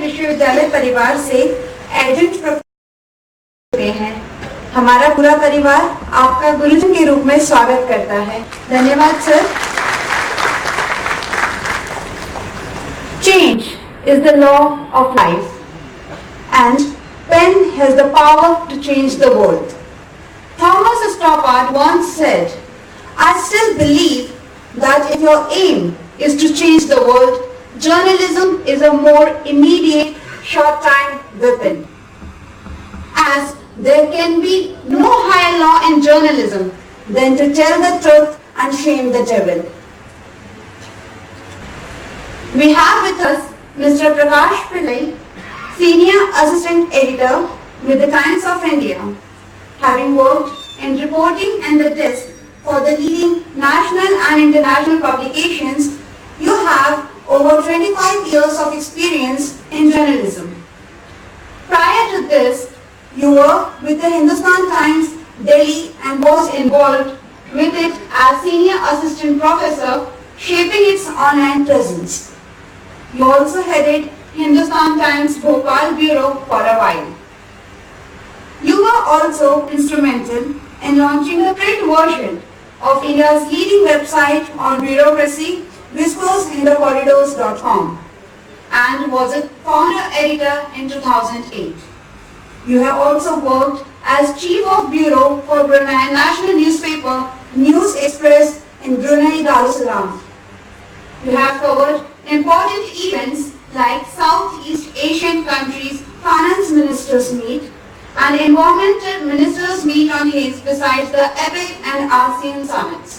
विश्वविद्यालय परिवार से एडजंक्ट प्रोफेसर हैं। हमारा पूरा परिवार आपका गुरुजन के रूप में स्वागत करता है। धन्यवाद sir. Change is the law of life, and pen has the power to change the world. Thomas Stoppard once said, "I still believe that if your aim is to change the world, journalism is a more immediate, short-time weapon. As there can be no higher law in journalism than to tell the truth and shame the devil." We have with us Mr. Prakash Pillai, Senior Assistant Editor with the Times of India. Having worked in reporting and the desk for the leading national and international publications, you have over 25 years of experience in journalism. Prior to this, you worked with the Hindustan Times, Delhi, and was involved with it as Senior Assistant Professor, shaping its online presence. You also headed Hindustan Times Bhopal Bureau for a while. You were also instrumental in launching the print version of India's leading website on bureaucracy, whispersinthecorridors.com, and was a founder editor in 2008. You have also worked as Chief of Bureau for Brunei national newspaper News Express in Brunei Darussalam. You have covered important events like Southeast Asian countries finance ministers meet and environmental ministers meet on haze besides the APEC and ASEAN summits.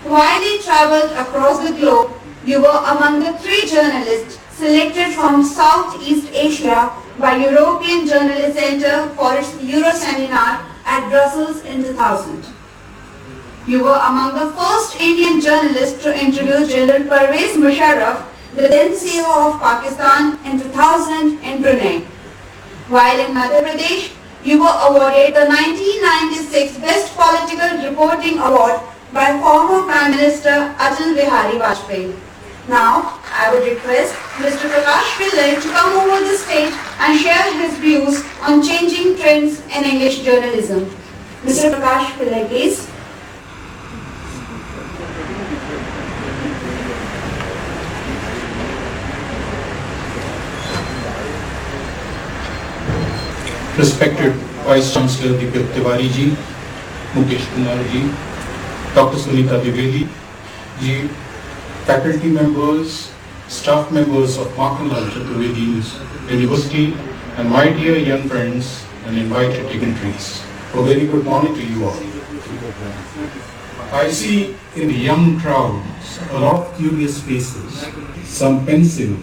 While you travelled across the globe, you were among the 3 journalists selected from Southeast Asia by European Journalist Centre for its Euro seminar at Brussels in 2000. You were among the first Indian journalists to interview General Pervez Musharraf, the then CEO of Pakistan, in 2000 in Brunei. While in Madhya Pradesh, you were awarded the 1996 Best Political Reporting Award by former Prime Minister Atal Bihari Vajpayee. Now, I would request Mr. Prakash Pillai to come over the stage and share his views on changing trends in English journalism. Mr. Prakash Pillai, please. Respected Vice Chancellor Deepak Tiwari ji, Mukesh Kumar ji, Dr. Sunita Dwivedi ji, faculty members, staff members of Motilal Chaturvedi University, and my dear young friends and invited dignitaries, a very good morning to you all. I see in the young crowds a lot of curious faces, some pensive,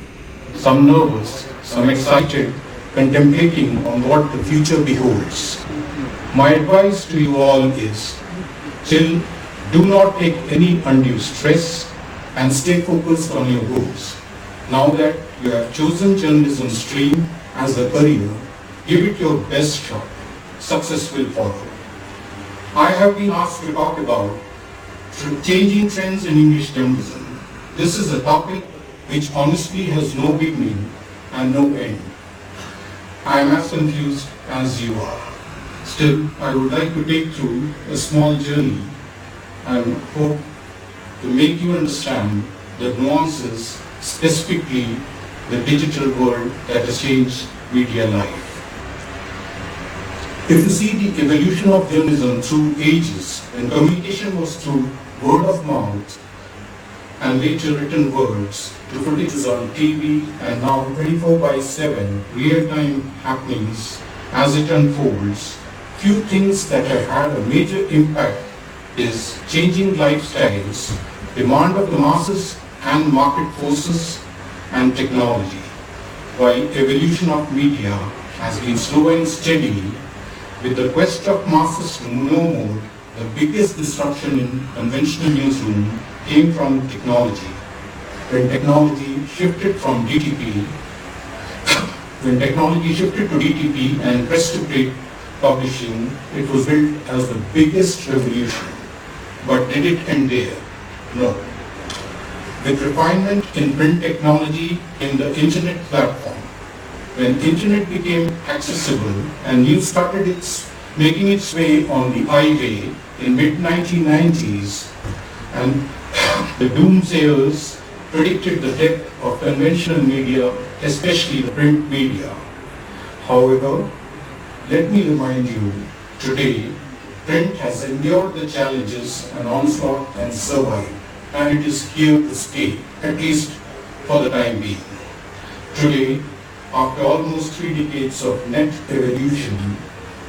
some nervous, some excited, contemplating on what the future beholds. My advice to you all is, still, do not take any undue stress and stay focused on your goals. Now that you have chosen journalism stream as a career, give it your best shot. Success will follow. I have been asked to talk about changing trends in English journalism. This is a topic which honestly has no beginning and no end. I am as confused as you are. Still, I would like to take through a small journey and hope to make you understand the nuances, specifically the digital world that has changed media life. If you see the evolution of journalism through ages, when communication was through word of mouth and later written words, to put it is on TV and now 24/7 real-time happenings as it unfolds, few things that have had a major impact is changing lifestyles, demand of the masses and market forces and technology, while evolution of media has been slow and steady. With the quest of masses to know more, the biggest disruption in conventional newsroom came from technology. When technology shifted to DTP and press-to-print publishing, it was billed as the biggest revolution. But did it end there? No. With refinement in print technology in the internet platform, when internet became accessible and news started making its way on the highway in mid-1990s, and the doomsayers predicted the death of conventional media, especially the print media. However, let me remind you, today, print has endured the challenges and onslaught and survived, and it is here to stay, at least for the time being. Today, after almost 3 decades of net evolution,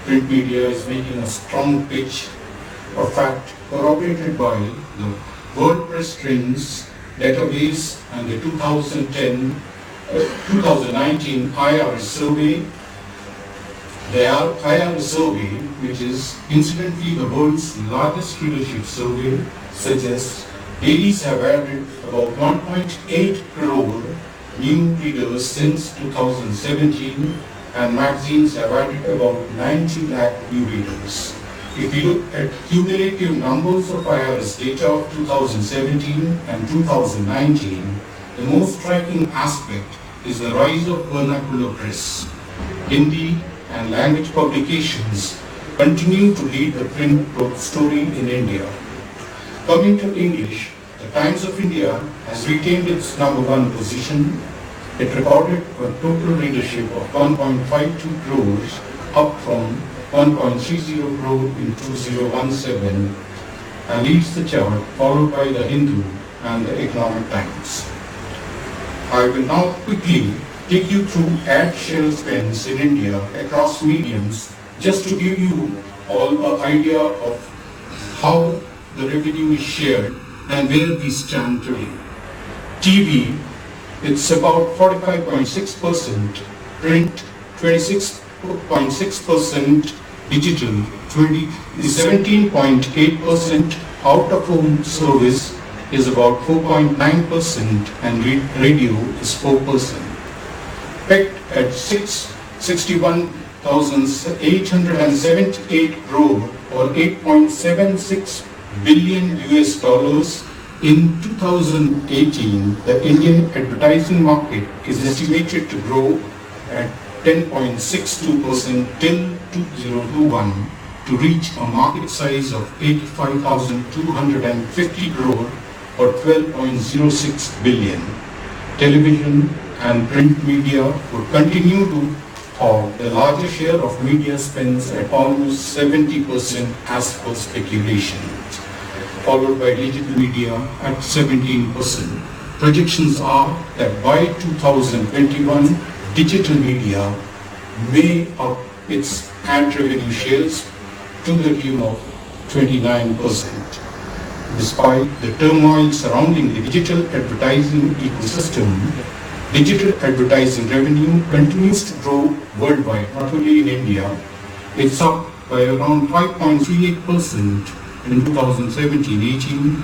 print media is making a strong pitch, a fact corroborated by the WordPress Trends database and the 2019 IRS survey. The IRS survey, which is incidentally the world's largest readership survey, suggests dailies have added about 1.8 crore new readers since 2017, and magazines have added about 90 lakh new readers. If you look at cumulative numbers of IRS data of 2017 and 2019, the most striking aspect is the rise of vernacular press. Hindi and language publications continue to lead the print growth story in India. Coming to English, the Times of India has retained its #1 position. It recorded a total readership of 1.52 crores, up from 1.30 crore in 2017, and leads the chart, followed by the Hindu and the Economic Times. I will now quickly take you through ad share spends in India across mediums, just to give you all an idea of how the revenue is shared and where we stand today. TV, it's about 45.6%, print 26.6%, digital 17.8%, out-of-home service is about 4.9%, and radio is 4%. Pegged at 61,878 crore or 8.76 billion US dollars in 2018, the Indian advertising market is estimated to grow at 10.62% till 2021 to reach a market size of 85,250 crore or 12.06 billion. Television and print media would continue to have the largest share of media spends at almost 70% as per speculation, followed by digital media at 17%. Projections are that by 2021, digital media may up its ad revenue shares to the tune of 29%. Despite the turmoil surrounding the digital advertising ecosystem, digital advertising revenue continues to grow worldwide, not only in India. It's up by around 5.38% in 2017-18,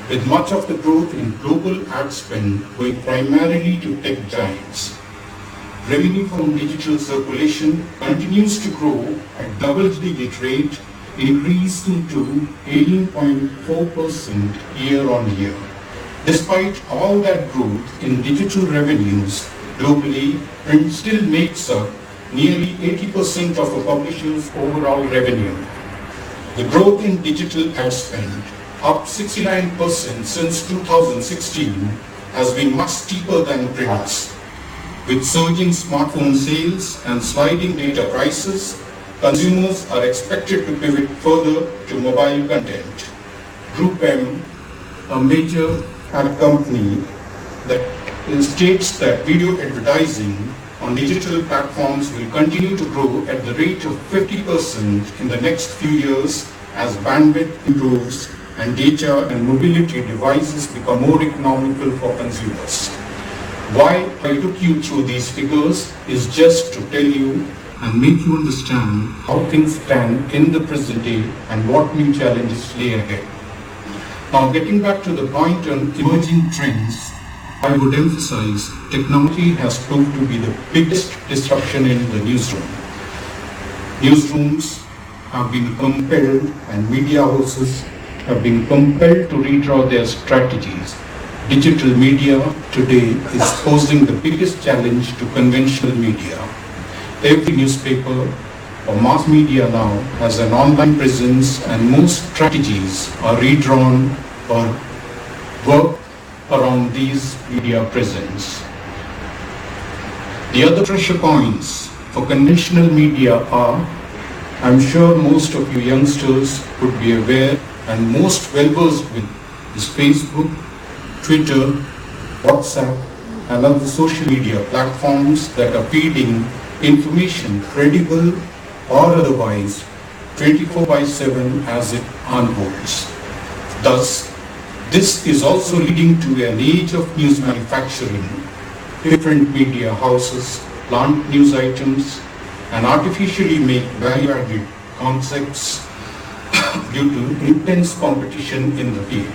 with much of the growth in global ad spend going primarily to tech giants. Revenue from digital circulation continues to grow at double-digit rate, increasing to 18.4% year-on-year. Despite all that growth in digital revenues, globally, print still makes up nearly 80% of a publisher's overall revenue. The growth in digital ad spend, up 69% since 2016, has been much steeper than print's. With surging smartphone sales and sliding data prices, consumers are expected to pivot further to mobile content. Group M, a major ad company, that states that video advertising on digital platforms will continue to grow at the rate of 50% in the next few years as bandwidth improves and data and mobility devices become more economical for consumers. Why I took you through these figures is just to tell you and make you understand how things stand in the present day and what new challenges lay ahead. Now, getting back to the point on emerging trends, I would emphasize technology has proved to be the biggest disruption in the newsroom. Newsrooms have been compelled and media houses have been compelled to redraw their strategies Digital media today is posing the biggest challenge to conventional media. Every newspaper or mass media now has an online presence, and most strategies are redrawn or work around these media presence. The other pressure points for conventional media are, I'm sure most of you youngsters would be aware and most well versed with, is Facebook, Twitter, WhatsApp, and other social media platforms that are feeding information, credible or otherwise, 24/7 as it unfolds. Thus, this is also leading to an age of news manufacturing. Different media houses plant news items and artificially make value-added concepts due to intense competition in the field.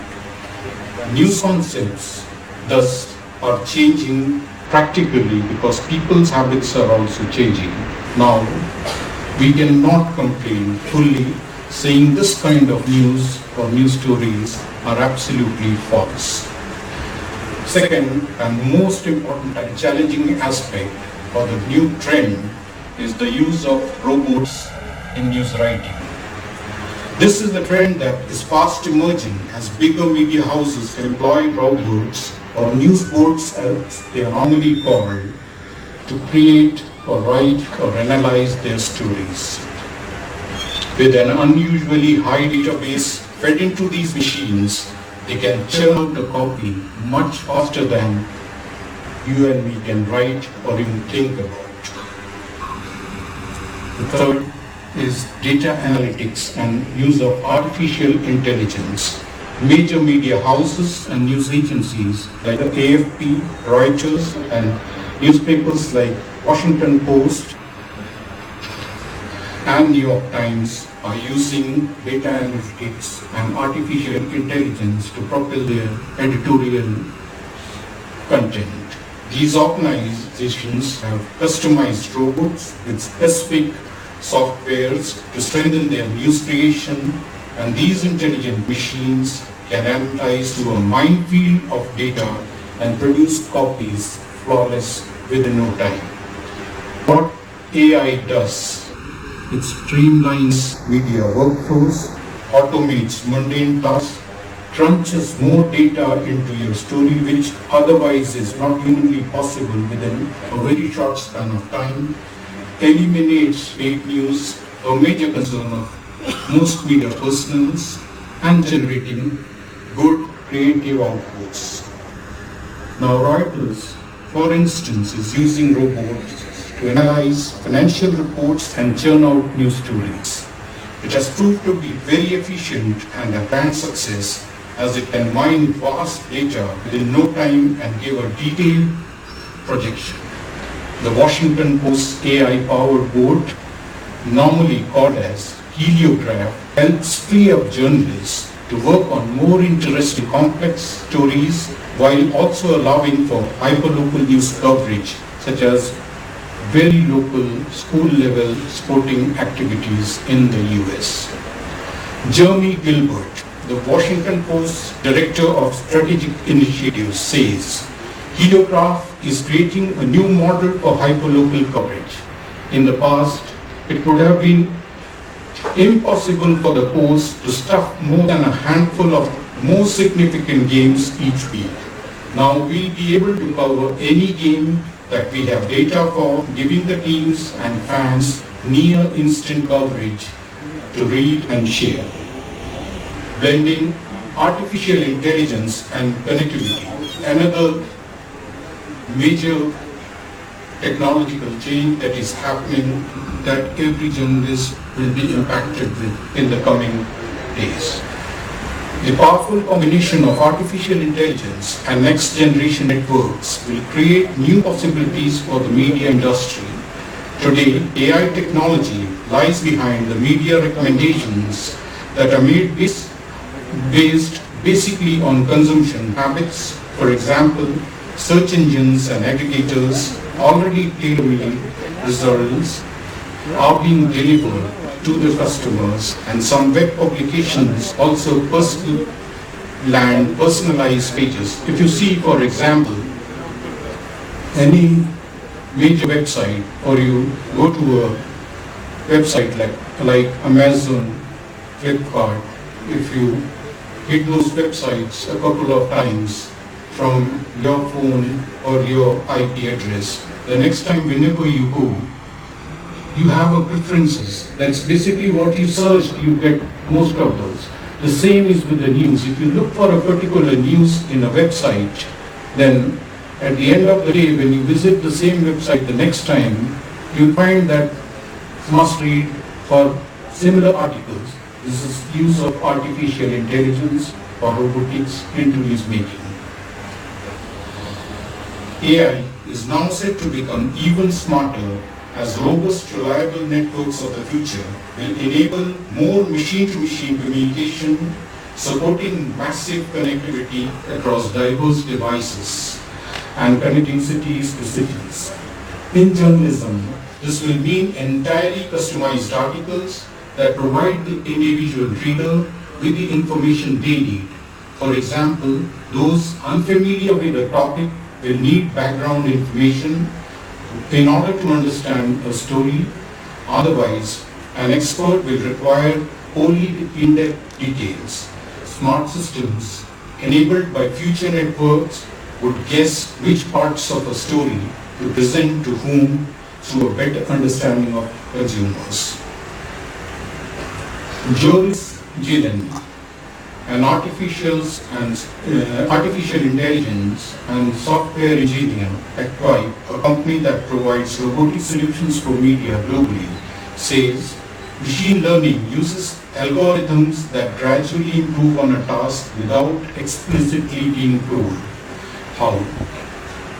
News concepts thus are changing practically because people's habits are also changing. Now, we cannot complain fully saying this kind of news or news stories are absolutely false. Second and most important and challenging aspect or the new trend is the use of robots in news writing. This is a trend that is fast emerging as bigger media houses employ robots or newsboards as they are normally called to create or write or analyze their stories. With an unusually high database fed into these machines, they can churn out a copy much faster than you and me can write or even think about. The third is data analytics and use of artificial intelligence. Major media houses and news agencies like the AFP, Reuters, and newspapers like Washington Post and New York Times are using data analytics and artificial intelligence to propel their editorial content. These organizations have customized robots with specific softwares to strengthen their news creation, and these intelligent machines can analyze through a minefield of data and produce copies flawless within no time. What AI does, it streamlines media workflows, automates mundane tasks, crunches more data into your story which otherwise is not humanly possible within a very short span of time, eliminates fake news, a major concern of most media personnels, and generating good creative outputs. Now Reuters, for instance, is using robots to analyze financial reports and churn out news stories. It has proved to be very efficient and a brand success as it can mine vast data within no time and give a detailed projection. The Washington Post AI-powered board, normally called as Heliograph, helps free up journalists to work on more interesting complex stories while also allowing for hyperlocal news coverage such as very local school-level sporting activities in the US. Jeremy Gilbert, the Washington Post Director of Strategic Initiatives, says, Heliograph is creating a new model for hyperlocal coverage. In the past, it would have been impossible for the Post to stuff more than a handful of more significant games each week. Now we'll be able to cover any game that we have data for, giving the teams and fans near instant coverage to read and share. Blending artificial intelligence and connectivity, another major technological change that is happening that every journalist will be impacted with in the coming days. The powerful combination of artificial intelligence and next generation networks will create new possibilities for the media industry. Today, AI technology lies behind the media recommendations that are made based basically on consumption habits. For example, search engines and aggregators already tailor-made results are being delivered to the customers, and some web publications also land personalized pages. If you see, for example, any major website, or you go to a website like Amazon, Flipkart, if you hit those websites a couple of times from your phone or your IP address, the next time whenever you go, you have a preferences. That's basically what you search, you get most of those. The same is with the news. If you look for a particular news in a website, then at the end of the day, when you visit the same website the next time, you'll find that must read for similar articles. This is use of artificial intelligence or robotics into news making. AI is now set to become even smarter as robust, reliable networks of the future will enable more machine-to-machine communication, supporting massive connectivity across diverse devices and connecting cities to cities. In journalism, this will mean entirely customized articles that provide the individual reader with the information they need. For example, those unfamiliar with the topic will need background information in order to understand a story. Otherwise, an expert will require only the in-depth details. Smart systems enabled by future networks would guess which parts of a story to present to whom through a better understanding of consumers. Joris Gillen, an artificial intelligence and software engineer at Twipe, a company that provides robotic solutions for media globally, says machine learning uses algorithms that gradually improve on a task without explicitly being told how.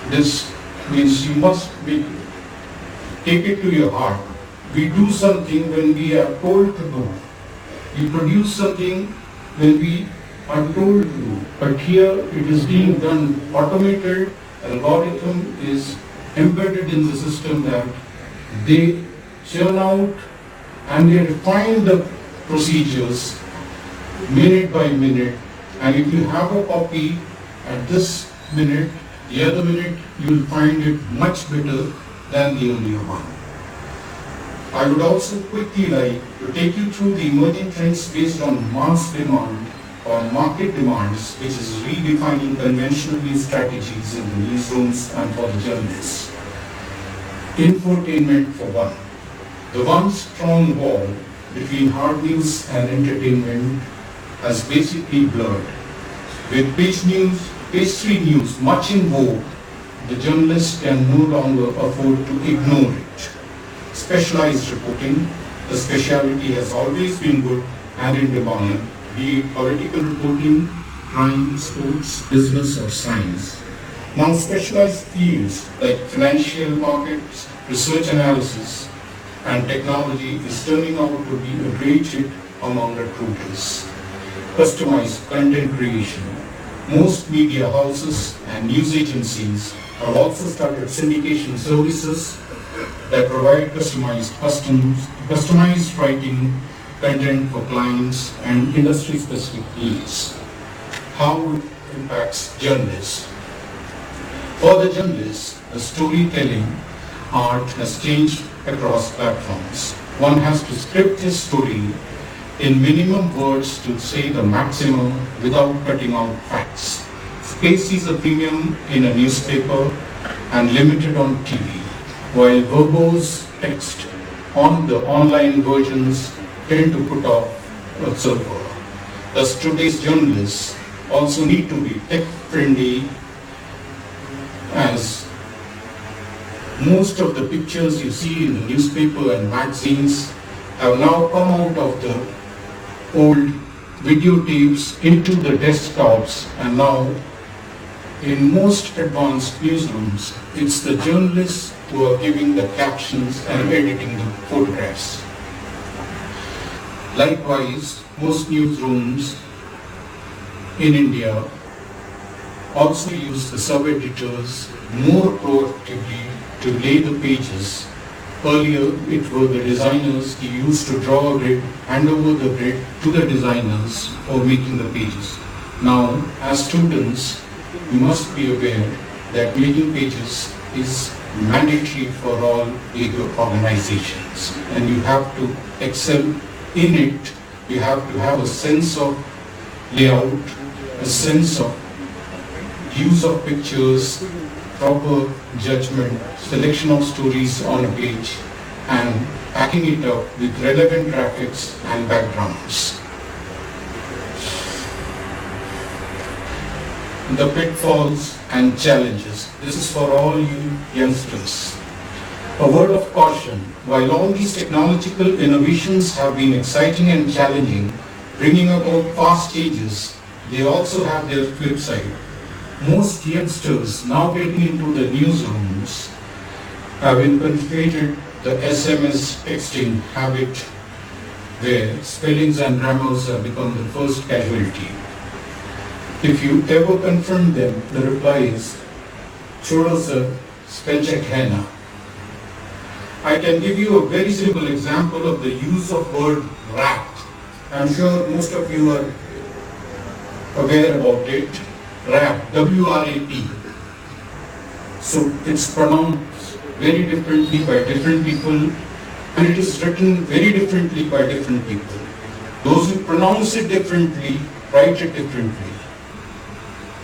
This means you must take it to your heart. We do something when we are told to do. We produce something when we are told to do. But here it is being done automated. Algorithm is embedded in the system that they churn out and they refine the procedures minute by minute. And if you have a copy at this minute, the other minute you will find it much better than the earlier one. I would also quickly like to take you through the emerging trends based on mass demand or market demands, which is redefining conventional news strategies in the newsrooms and for the journalists. Infotainment for one. The once strong wall between hard news and entertainment has basically blurred. With page 3 news much in vogue, the journalist can no longer afford to ignore it. Specialized reporting, the specialty has always been good and in demand, be it political reporting, crime, sports, business or science. Now specialized fields like financial markets, research analysis and technology is turning out to be a great hit among recruiters. Customized content creation. Most media houses and news agencies have also started syndication services that provide customized writing content for clients and industry-specific needs. How it impacts journalists. For the journalists, the storytelling art has changed across platforms. One has to script his story in minimum words to say the maximum without cutting out facts. Space is a premium in a newspaper and limited on TV, while verbose text on the online versions tend to put off a observer. Thus today's journalists also need to be tech-friendly, as most of the pictures you see in the newspaper and magazines have now come out of the old videotapes into the desktops, and now in most advanced newsrooms, it's the journalists who are giving the captions and editing the photographs. Likewise, most newsrooms in India also use the sub-editors more proactively to lay the pages. Earlier, it were the designers who used to draw a grid, hand over the grid to the designers for making the pages. Now, as students, you must be aware that making pages is mandatory for all bigger organizations, and you have to excel in it. You have to have a sense of layout, a sense of use of pictures, proper judgment, selection of stories on a page, and packing it up with relevant graphics and backgrounds. The pitfalls and challenges. This is for all you youngsters. A word of caution, while all these technological innovations have been exciting and challenging, bringing about fast changes, they also have their flip side. Most youngsters now getting into the newsrooms have infiltrated the SMS texting habit where spellings and grammars have become the first casualty. If you ever confront them, the reply is, "Chodo sir, spell check hai na." I can give you a very simple example of the use of word rap. I'm sure most of you are aware about it. Rap, W-R-A-P. So it's pronounced very differently by different people, and it is written very differently by different people. Those who pronounce it differently write it differently.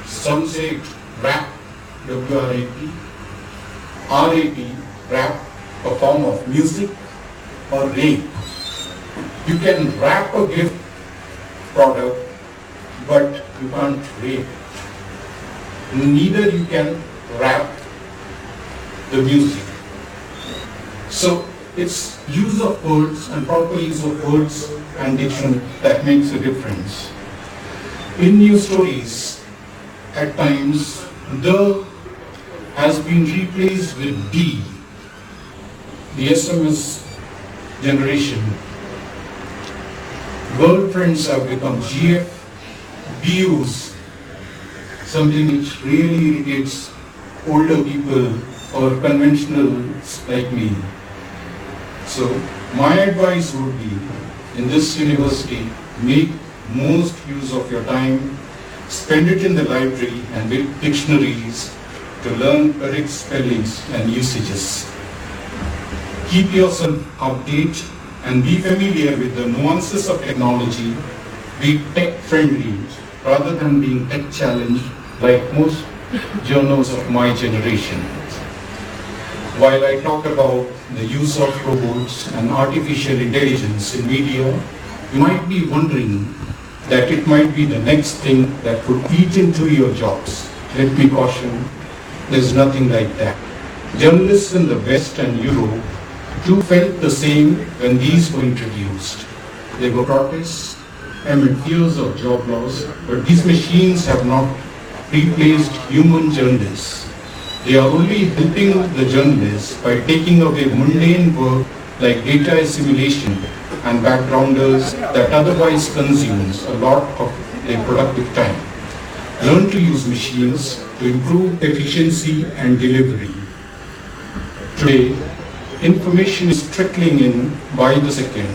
Some say rap, W-R-A-P, R-A-P, rap, a form of music, or rape. You can wrap a gift product, but you can't rape. Neither you can rap the music. So it's use of words and proper use of words and diction that makes a difference. In news stories, at times, the has been replaced with D. The SMS generation. Girlfriends have become GF, BUs, something which really irritates older people or conventionals like me. So my advice would be, in this university, make most use of your time, spend it in the library and with dictionaries to learn correct spellings and usages. Keep yourself updated and be familiar with the nuances of technology. Be tech friendly rather than being tech challenged like most journals of my generation. While I talk about the use of robots and artificial intelligence in media, you might be wondering that it might be the next thing that would eat into your jobs. Let me caution, there's nothing like that. Journalists in the West and Europe too felt the same when these were introduced. There were protests amid fears of job loss, but these machines have not replaced human journalists. They are only helping the journalists by taking away mundane work like data assimilation and backgrounders that otherwise consumes a lot of their productive time. Learn to use machines to improve efficiency and delivery. Today, information is trickling in by the second.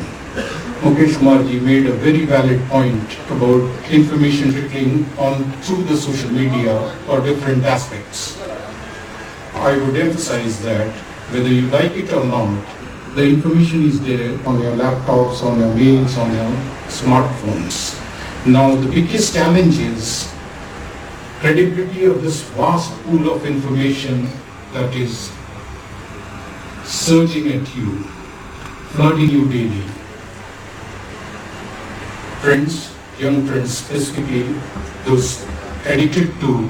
Mukesh Kumarji made a very valid point about information trickling on through the social media or different aspects. I would emphasize that whether you like it or not, the information is there on your laptops, on your mails, on your smartphones. Now the biggest challenge is credibility of this vast pool of information that is surging at you, flooding you daily. Friends, young friends specifically, those addicted to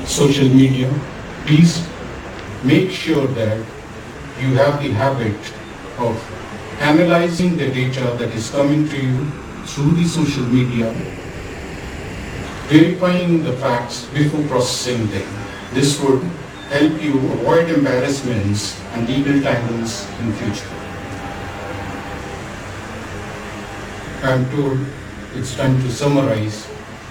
social media, please make sure that you have the habit of analyzing the data that is coming to you through the social media, verifying the facts before processing them. This would help you avoid embarrassments and legal tangles in future. I am told it's time to summarize,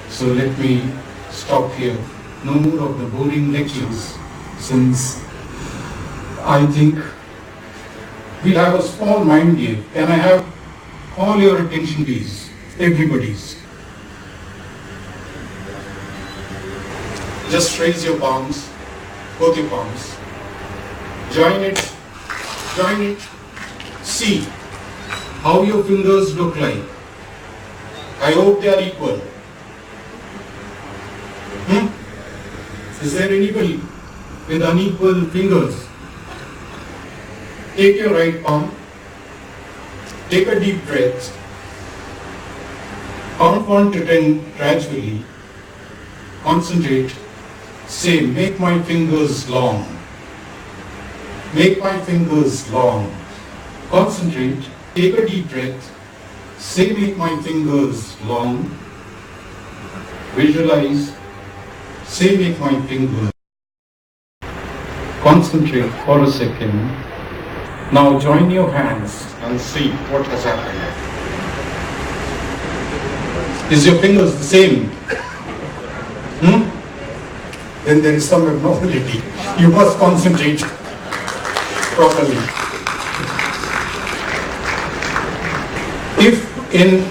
so let me stop here. No more of the boring lectures, since I think we'll have a small mind game. Can I have all your attention, please? Everybody's. Just raise your palms, both your palms. Join it, join it. See how your fingers look like. I hope they are equal. Is there anybody with unequal fingers? Take your right palm, take a deep breath, count 1 to 10 gradually, concentrate, say, make my fingers long, make my fingers long, concentrate, take a deep breath, say, make my fingers long, visualize, say, make my fingers, concentrate for a second. Now join your hands and see what has happened. Is your fingers the same? Then there is some abnormality. You must concentrate properly. If in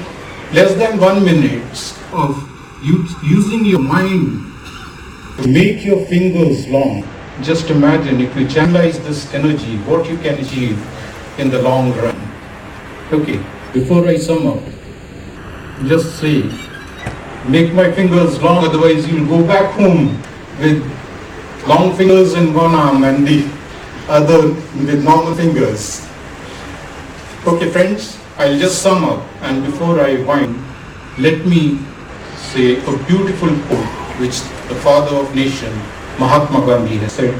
less than 1 minute of using your mind to make your fingers long, just imagine if you channelize this energy, what you can achieve in the long run. Okay, before I sum up, just say, make my fingers long, otherwise you'll go back home with long fingers in one arm and the other with normal fingers. Okay friends, I'll just sum up, and before I wind, let me say a beautiful quote which the father of nation, Mahatma Gandhi, has said.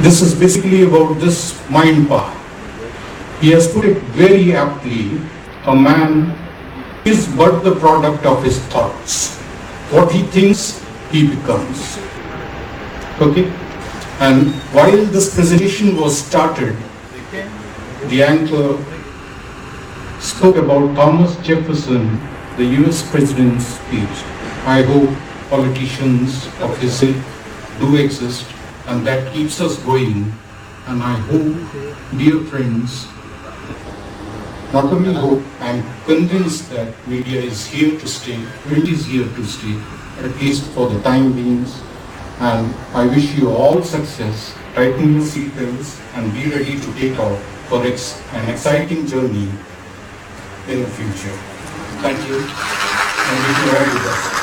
This is basically about this mind power. He has put it very aptly, a man is but the product of his thoughts. What he thinks, he becomes. Okay? And while this presentation was started, the anchor spoke about Thomas Jefferson, the US President's speech. I hope politicians of his ilk do exist, and that keeps us going. And I hope, dear friends, not only hope, I am convinced that media is here to stay, print is here to stay, at least for the time being. And I wish you all success. Tighten your seatbelts and be ready to take off for an exciting journey in the future. Thank you, and wish you all the best.